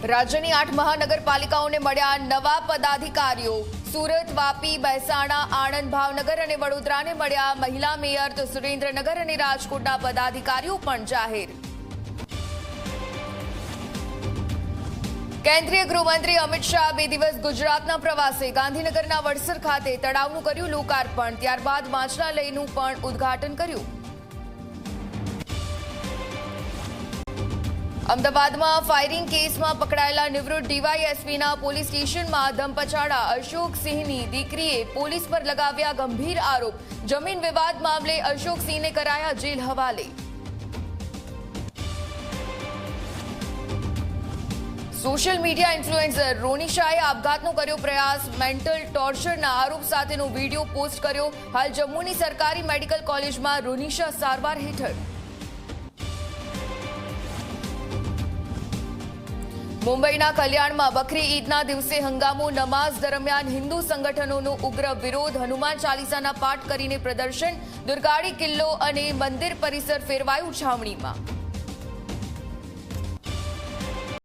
રાજ્યની 8 મહાનગરપાલિકાઓને મળ્યા નવા પદાધિકારીઓ। સુરત, વાપી, મહેસાણા, આણંદ, ભાવનગર અને વડોદરાને મળ્યા મહિલા મેયર, તો સુરેન્દ્રનગર અને રાજકોટના પદાધિકારીઓ પણ જાહેર। કેન્દ્રીય ગૃહમંત્રી અમિત શાહ 2 દિવસ ગુજરાતના પ્રવાસે ગાંધીનગરના વડસર ખાતે તળાવનું કર્યું લોકાર્પણ, ત્યારબાદ માછલાલયનું પણ ઉદ્ઘાટન કર્યું। અમદાવાદમાં ફાયરિંગ કેસમાં પકડાયેલા નિવૃત્ત ડીવાયએસપીના પોલીસ સ્ટેશનમાં ધમપછાડા। અશોકસિંહની દીકરીએ પોલીસ પર લગાવ્યા ગંભીર આરોપ। જમીન વિવાદ મામલે અશોકસિંહને કરાયા જેલ હવાલે। સોશિયલ મીડિયા ઇન્ફ્લુએન્સર રોનિશાએ આપઘાતનો કર્યો પ્રયાસ। મેન્ટલ ટોર્ચરના આરોપ સાથેનો વિડીયો પોસ્ટ કર્યો। હાલ જમ્મુની સરકારી મેડિકલ કોલેજમાં રોનિશા સારવાર હેઠળ। મુંબઈના કલ્યાણમાં બકરી ઈદના દિવસે હંગામો। નમાઝ દરમિયાન હિન્દુ સંગઠનોનો ઉગ્ર વિરોધ। હનુમાન ચાલીસાના પાઠ કરીને પ્રદર્શન। દુર્ગાડી કિલ્લો અને મંદિર પરિસર ફેરવાયું છાવણીમાં।